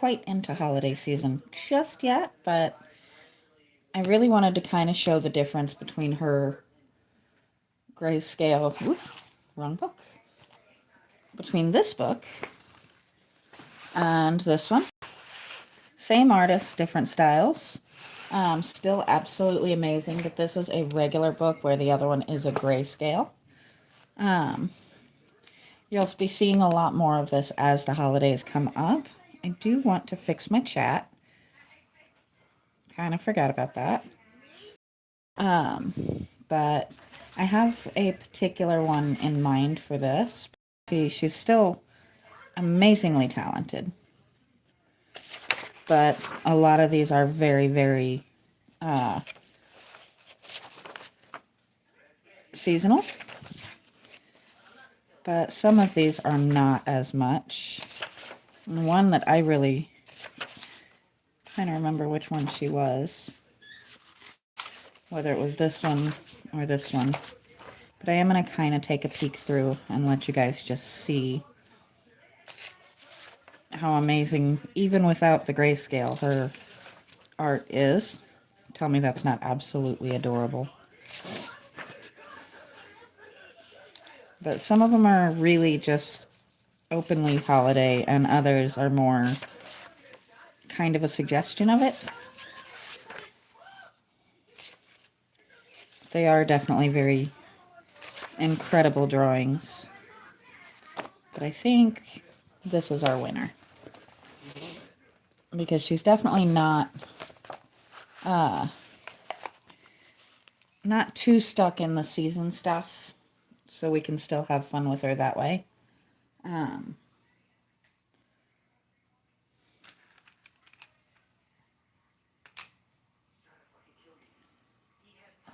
quite into holiday season just yet, but I really wanted to kind of show the difference between her grayscale, whoop, wrong book, between this book and this one. Same artist, different styles. Still absolutely amazing, but this is a regular book where the other one is a grayscale. You'll be seeing a lot more of this as the holidays come up. I do want to fix my chat. Kind of forgot about that. But I have a particular one in mind for this. See, she's still amazingly talented. But a lot of these are very, very seasonal. But some of these are not as much. And one that I really trying to remember which one she was. Whether it was this one or this one. But I am going to kind of take a peek through and let you guys just see how amazing, even without the grayscale, her art is. Tell me that's not absolutely adorable. But some of them are really just openly holiday, and others are more kind of a suggestion of it. They are definitely very incredible drawings. But I think this is our winner. Because she's definitely not too stuck in the season stuff. So we can still have fun with her that way.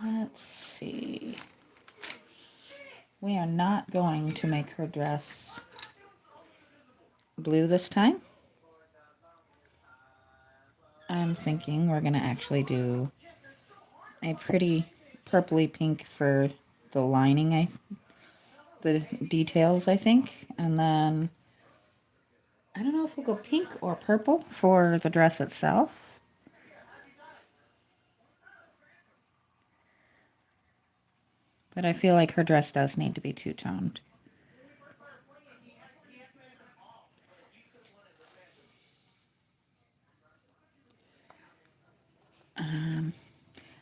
Let's see. We are not going to make her dress blue this time. I'm thinking we're going to actually do a pretty purpley pink for the lining, the details, I think. And then, I don't know if we'll go pink or purple for the dress itself. But I feel like her dress does need to be two-toned.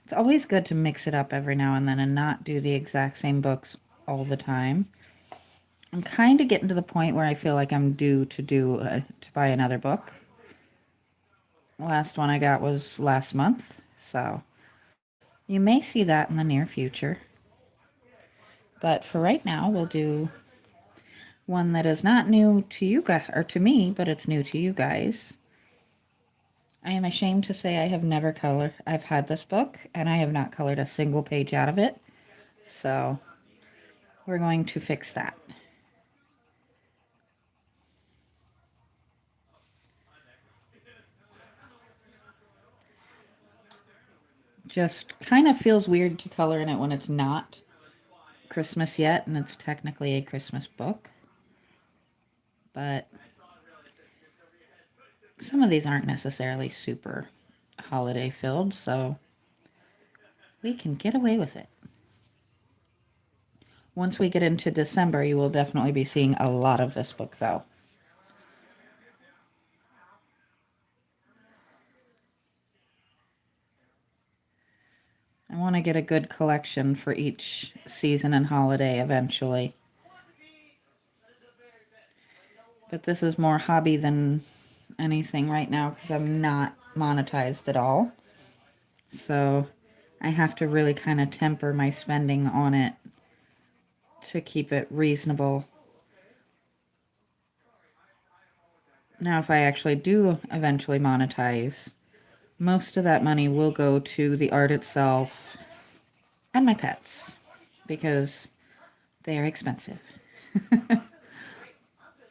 It's always good to mix it up every now and then and not do the exact same books all the time. I'm kind of getting to the point where I feel like I'm due to buy another book. The last one I got was last month, so you may see that in the near future. But for right now, we'll do one that is not new to you guys, or to me, but it's new to you guys. I am ashamed to say I have never colored. I've had this book, and I have not colored a single page out of it. So we're going to fix that. Just kind of feels weird to color in it when it's not Christmas yet, and it's technically a Christmas book. But some of these aren't necessarily super holiday filled, so we can get away with it. Once we get into December, you will definitely be seeing a lot of this book, though. I want to get a good collection for each season and holiday eventually. But this is more hobby than anything right now because I'm not monetized at all. So I have to really kind of temper my spending on it to keep it reasonable. Now, if I actually do eventually monetize, most of that money will go to the art itself and my pets because they are expensive.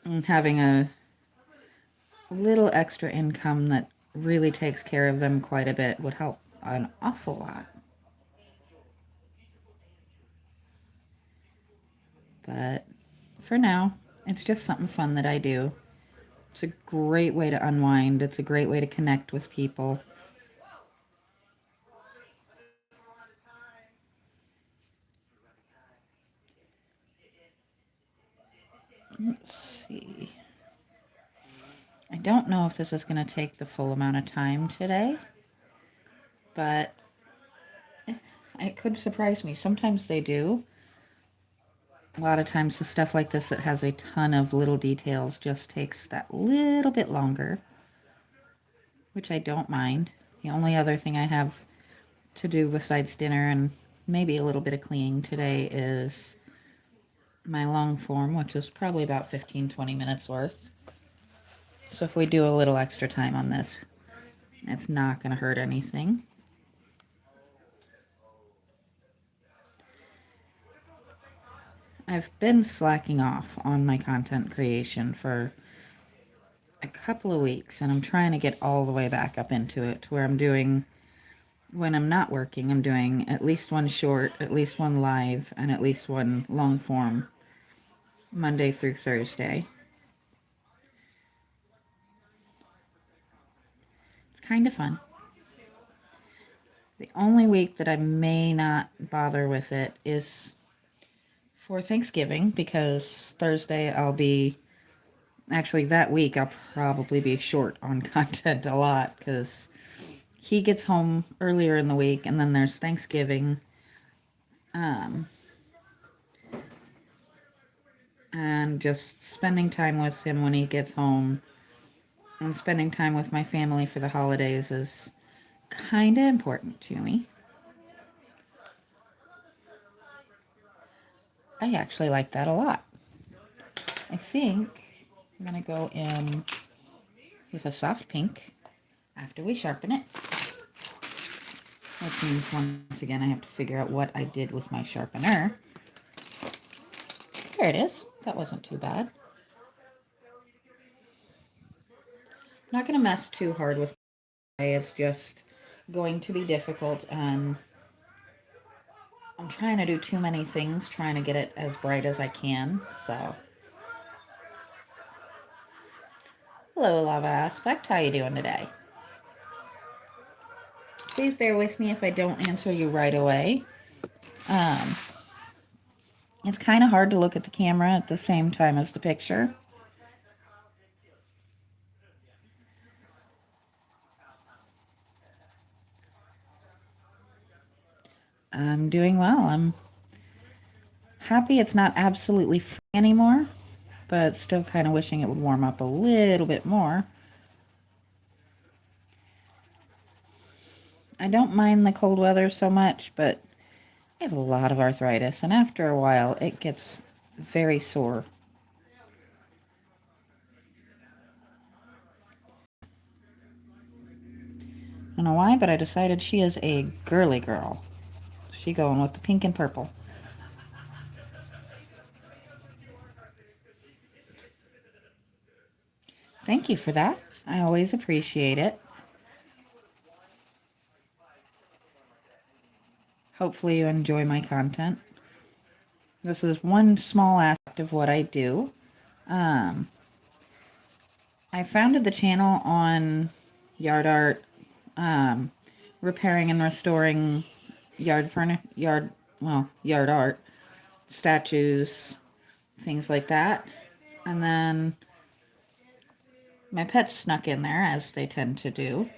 And having a little extra income that really takes care of them quite a bit would help an awful lot. But for now, it's just something fun that I do. It's a great way to unwind. It's a great way to connect with people. Let's see. I don't know if this is going to take the full amount of time today, but it could surprise me. Sometimes they do. A lot of times the stuff like this that has a ton of little details just takes that little bit longer, which I don't mind. The only other thing I have to do besides dinner and maybe a little bit of cleaning today is my long form, which is probably about 15-20 minutes worth. So if we do a little extra time on this, it's not going to hurt anything. I've been slacking off on my content creation for a couple of weeks, and I'm trying to get all the way back up into it to where I'm doing, when I'm not working, I'm doing at least one short, at least one live, and at least one long form Monday through Thursday. It's kind of fun. The only week that I may not bother with it is for Thanksgiving, because Thursday I'll be, actually that week I'll probably be short on content a lot because he gets home earlier in the week, and then there's Thanksgiving. And just spending time with him when he gets home and spending time with my family for the holidays is kind of important to me. I actually like that a lot. I think I'm going to go in with a soft pink after we sharpen it. Which means once again I have to figure out what I did with my sharpener. There it is. That wasn't too bad. I'm not going to mess too hard with it. It's just going to be difficult, and I'm trying to do too many things, trying to get it as bright as I can, so. Hello, Lava Aspect. How you doing today? Please bear with me if I don't answer you right away. It's kind of hard to look at the camera at the same time as the picture. I'm doing well. I'm happy it's not absolutely free anymore, but still kind of wishing it would warm up a little bit more. I don't mind the cold weather so much, but I have a lot of arthritis, and after a while it gets very sore. I don't know why, but I decided she is a girly girl. She going with the pink and purple. Thank you for that. I always appreciate it. Hopefully you enjoy my content. This is one small aspect of what I do. I founded the channel on yard art, repairing and restoring yard art, statues, things like that. And then my pets snuck in there, as they tend to do.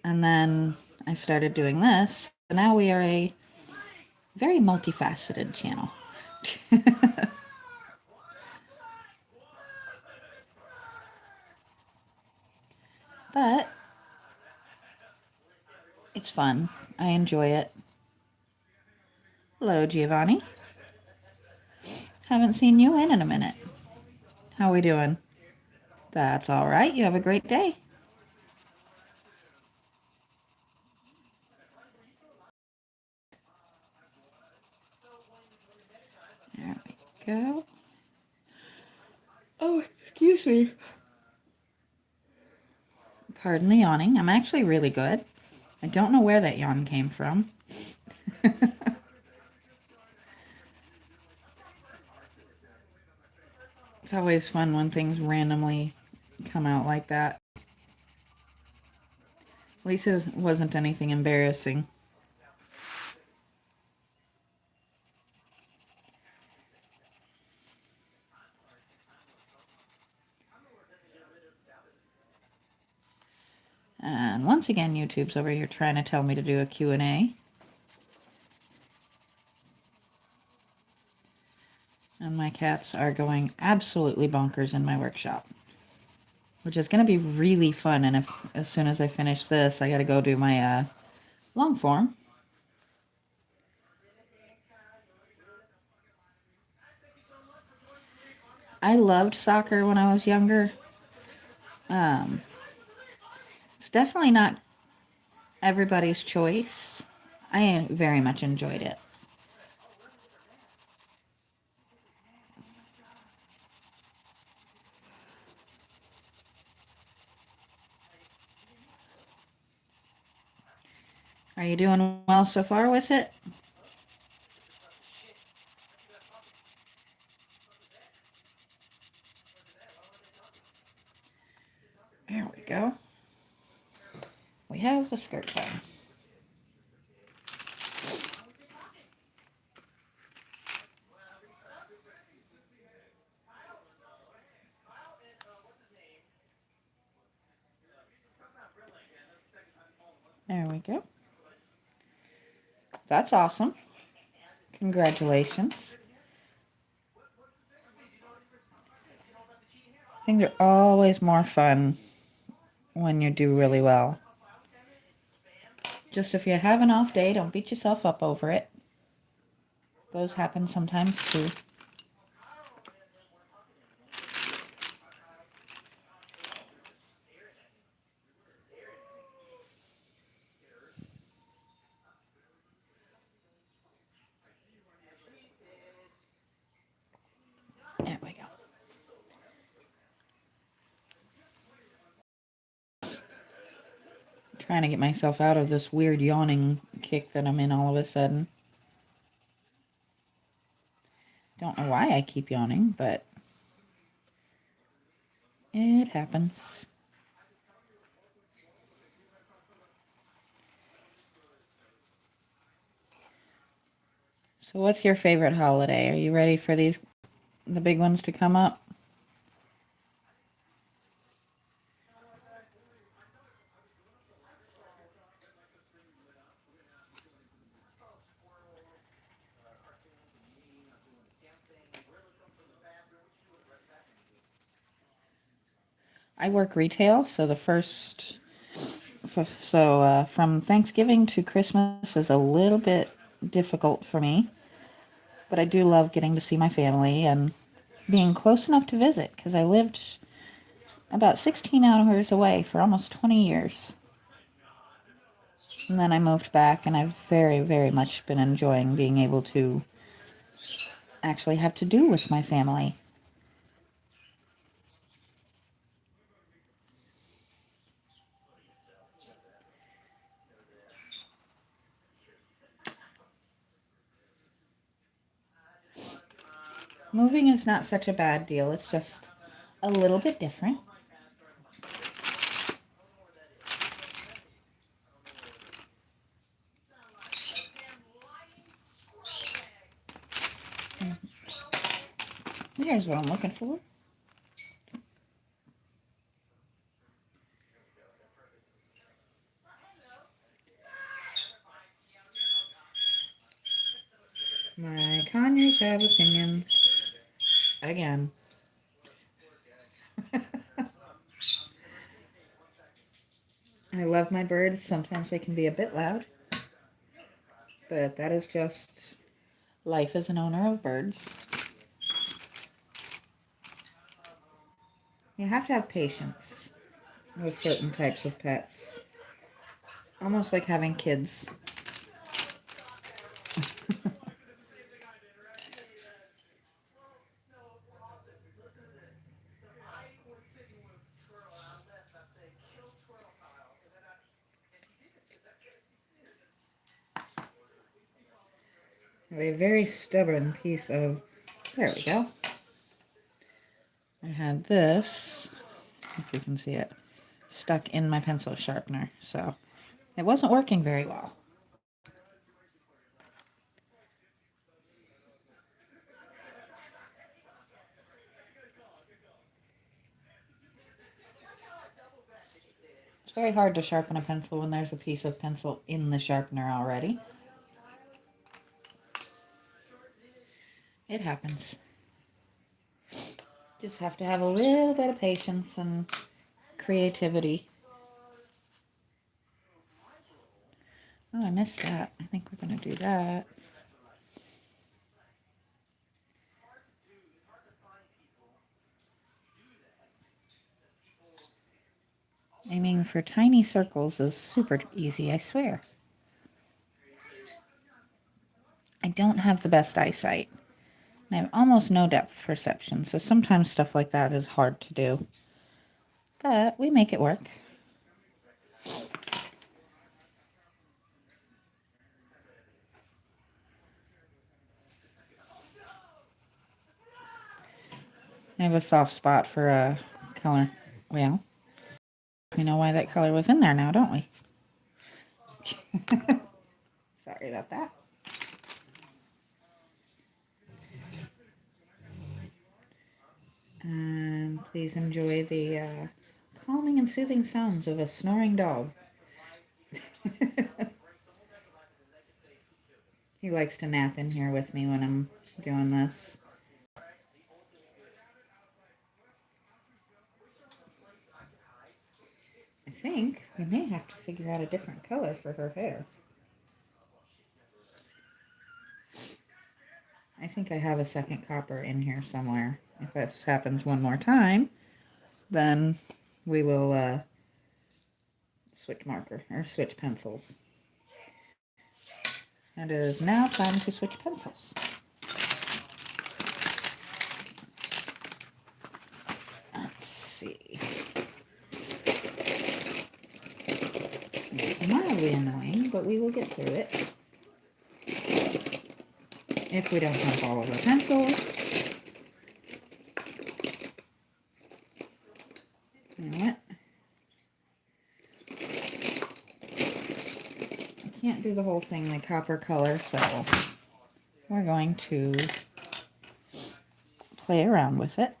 And then I started doing this. Now we are a very multifaceted channel. But it's fun. I enjoy it. Hello, Giovanni. Haven't seen you in a minute. How we doing? That's all right. You have a great day. There we go. Oh, excuse me. Pardon the yawning. I'm actually really good. I don't know where that yawn came from. It's always fun when things randomly come out like that. At least it wasn't anything embarrassing. And once again, YouTube's over here trying to tell me to do a Q&A. And my cats are going absolutely bonkers in my workshop, which is going to be really fun. And as soon as I finish this, I got to go do my long form. I loved soccer when I was younger. It's definitely not everybody's choice. I very much enjoyed it. Are you doing well so far with it? There we go. We have the skirt done. There we go. That's awesome. Congratulations. Things are always more fun when you do really well. Just if you have an off day, don't beat yourself up over it. Those happen sometimes too. There we go. Trying to get myself out of this weird yawning kick that I'm in all of a sudden. Don't know why I keep yawning, but it happens. So what's your favorite holiday? Are you ready for the big ones to come up? I work retail, so from Thanksgiving to Christmas is a little bit difficult for me, but I do love getting to see my family and being close enough to visit, because I lived about 16 hours away for almost 20 years. And then I moved back, and I've very, very much been enjoying being able to actually have to do with my family. Moving is not such a bad deal. It's just a little bit different. Here's what I'm looking for. My conures have opinions. Again. I love my birds. Sometimes they can be a bit loud. But that is just life as an owner of birds. You have to have patience with certain types of pets. Almost like having kids. A very stubborn piece of... There we go. I had this if you can see it, stuck in my pencil sharpener. So it wasn't working very well. It's very hard to sharpen a pencil when there's a piece of pencil in the sharpener already. It happens. Just have to have a little bit of patience and creativity. Oh, I missed that. I think we're going to do that. Aiming for tiny circles is super easy, I swear. I don't have the best eyesight. I have almost no depth perception, so sometimes stuff like that is hard to do. But we make it work. I have a soft spot for a color. Well, we know why that color was in there now, don't we? Sorry about that. And please enjoy the calming and soothing sounds of a snoring dog. He likes to nap in here with me when I'm doing this. I think we may have to figure out a different color for her hair. I think I have a second copper in here somewhere. If this happens one more time, then we will switch marker or switch pencils. And it is now time to switch pencils. Let's see. It's mildly annoying, but we will get through it. If we don't have all of our pencils. You know what? I can't do the whole thing the copper color, so we're going to play around with it.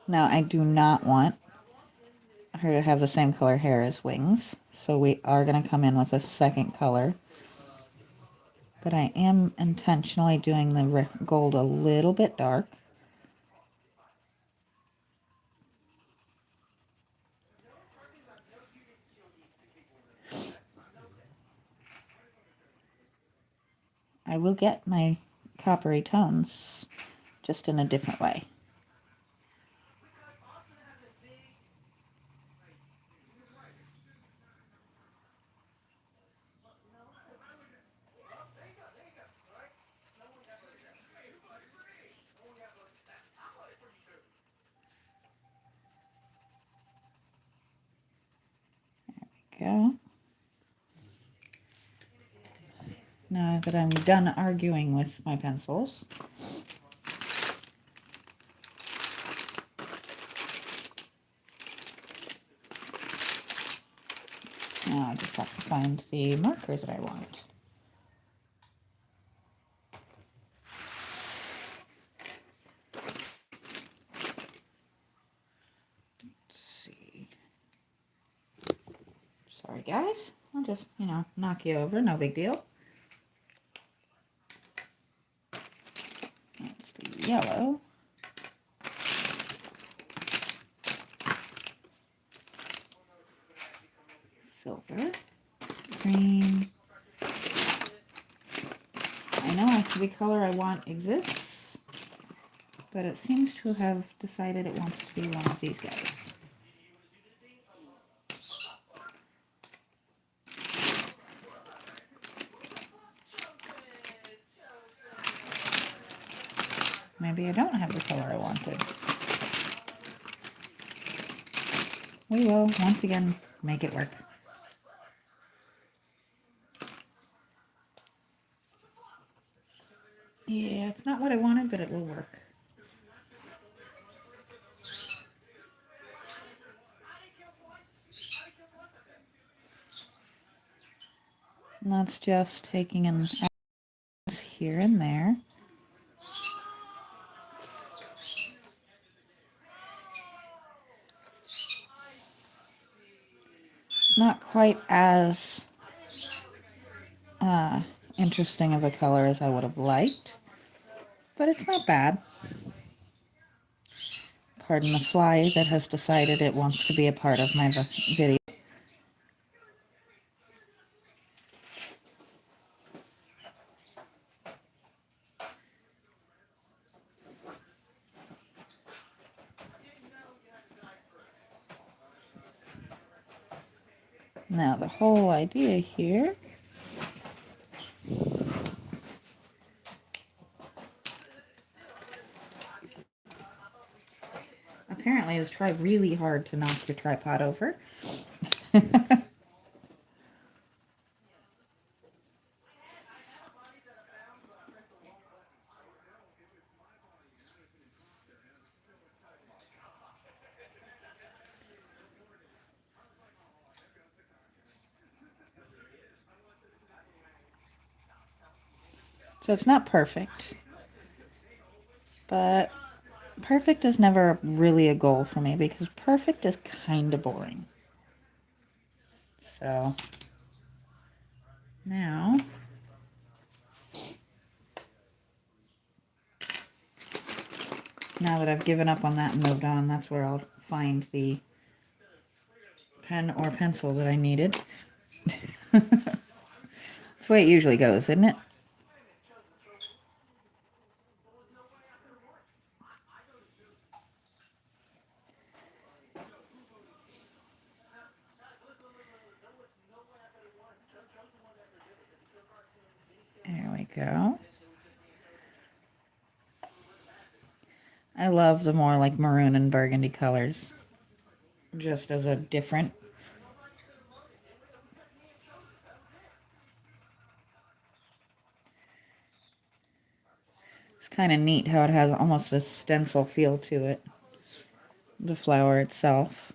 Now, I do not want her to have the same color hair as Wings, so we are going to come in with a second color. But I am intentionally doing the gold a little bit dark. I will get my coppery tones, just in a different way. Go. Now that I'm done arguing with my pencils, now I just have to find the markers that I want. Let's see. Sorry guys, I'll just, knock you over, no big deal. That's the yellow. Silver. Green. I know the color I want exists, but it seems to have decided it wants to be one of these guys. Maybe I don't have the color I wanted. We will, once again, make it work. Yeah, it's not what I wanted, but it will work. And that's just taking an here and there. Not quite as interesting of a color as I would have liked, but it's not bad. Pardon the fly that has decided it wants to be a part of my video. Now the whole idea here apparently is try really hard to knock your tripod over. So it's not perfect, but perfect is never really a goal for me because perfect is kind of boring. So now that I've given up on that and moved on, that's where I'll find the pen or pencil that I needed. That's the way it usually goes, isn't it? There we go. I love the more like maroon and burgundy colors, just as a different. It's kind of neat how it has almost a stencil feel to it, the flower itself.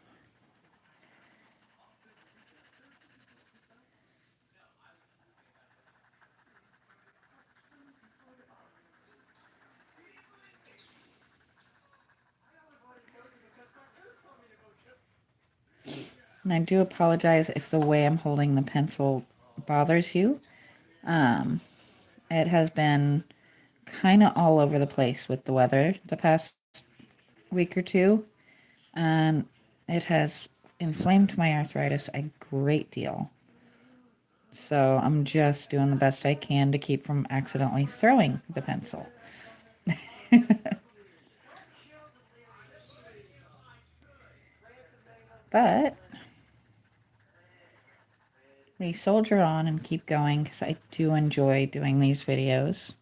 And I do apologize if the way I'm holding the pencil bothers you. It has been kind of all over the place with the weather the past week or two, and it has inflamed my arthritis a great deal. So I'm just doing the best I can to keep from accidentally throwing the pencil. But we soldier on and keep going because I do enjoy doing these videos,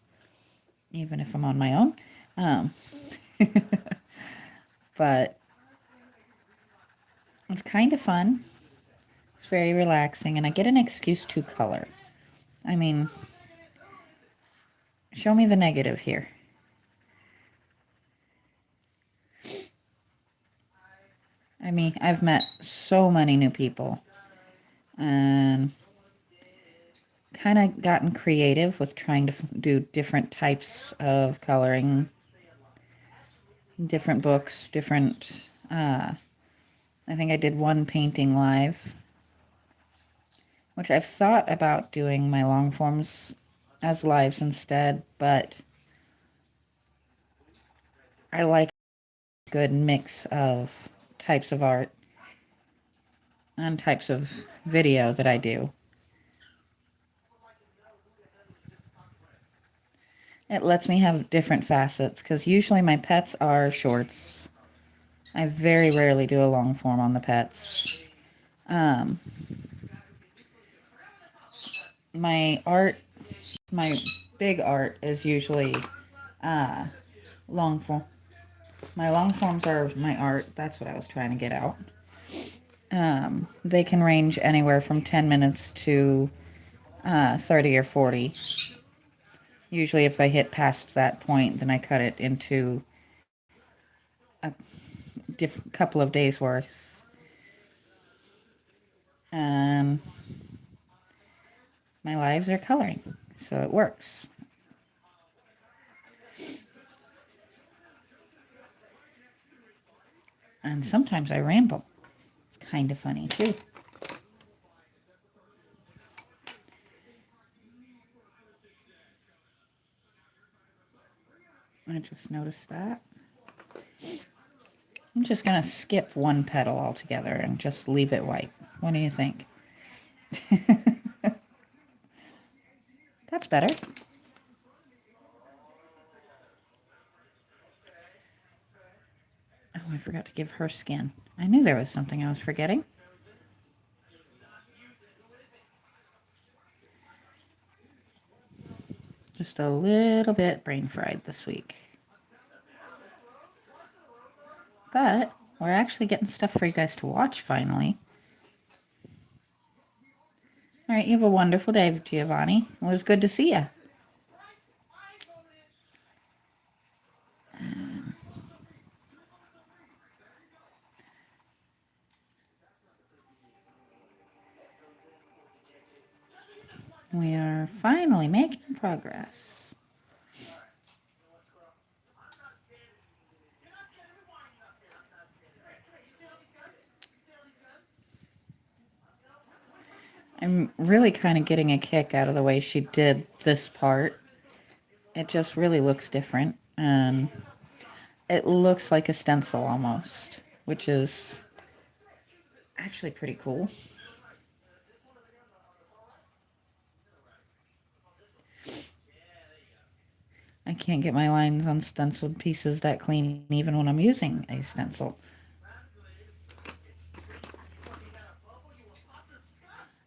even if I'm on my own. But it's kind of fun. It's very relaxing, and I get an excuse to color. I mean, show me the negative here. I mean, I've met so many new people and kind of gotten creative with trying to do different types of coloring, different books, different, I think I did one painting live, which I've thought about doing my long forms as lives instead, but I like a good mix of types of art and types of video that I do. It lets me have different facets because usually my pets are shorts. I very rarely do a long form on the pets. My art, my big art is usually long form. My long forms are my art. That's what I was trying to get out. They can range anywhere from 10 minutes to 30 or 40. Usually if I hit past that point, then I cut it into a couple of days worth. And my lives are coloring, so it works. And sometimes I ramble. It's kind of funny too. I just noticed that. I'm just going to skip one petal altogether and just leave it white. What do you think? That's better. Oh, I forgot to give her skin. I knew there was something I was forgetting. Just a little bit brain fried this week. But we're actually getting stuff for you guys to watch finally. All right, you have a wonderful day, Giovanni. It was good to see you. We are finally making progress. I'm really kind of getting a kick out of the way she did this part. It just really looks different. It looks like a stencil almost, which is actually pretty cool. I can't get my lines on stenciled pieces that clean even when I'm using a stencil.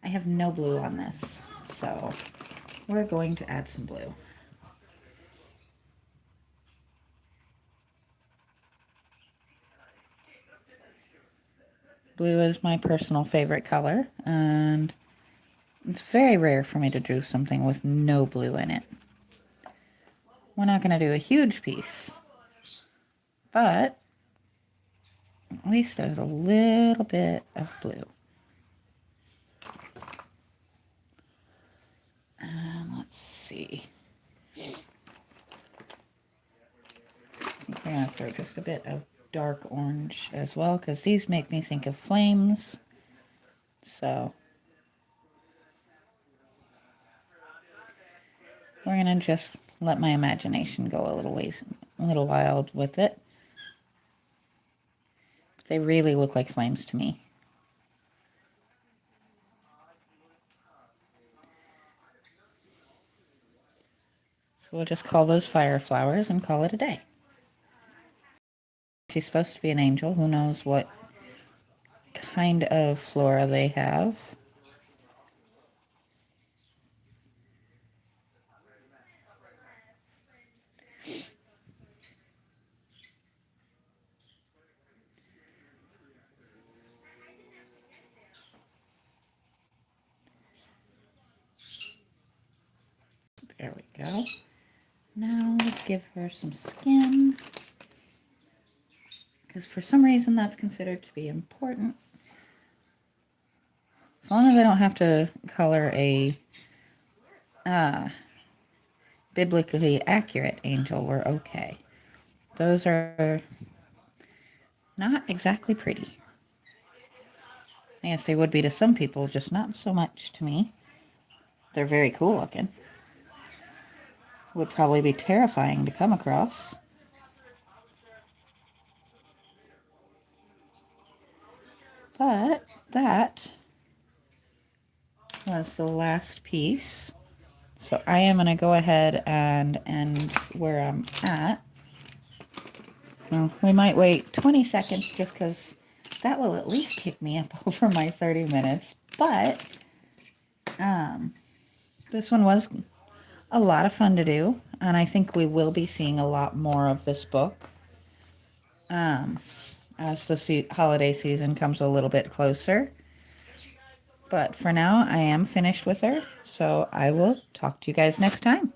I have no blue on this, so we're going to add some blue. Blue is my personal favorite color, and it's very rare for me to do something with no blue in it. We're not going to do a huge piece, but at least there's a little bit of blue. Let's see. I'm going to throw just a bit of dark orange as well, because these make me think of flames. So we're going to just let my imagination go a little wild with it. But they really look like flames to me. So we'll just call those fire flowers and call it a day. She's supposed to be an angel. Who knows what kind of flora they have. There we go. Now let's give her some skin, because for some reason that's considered to be important. As long as I don't have to color a biblically accurate angel, we're okay. Those are not exactly pretty. I guess they would be to some people, just not so much to me. They're very cool looking. Would probably be terrifying to come across. But that was the last piece. So I am going to go ahead and end where I'm at. Well, we might wait 20 seconds just because that will at least kick me up over my 30 minutes. But this one was a lot of fun to do, and I think we will be seeing a lot more of this book as the holiday season comes a little bit closer. But for now, I am finished with her, so I will talk to you guys next time.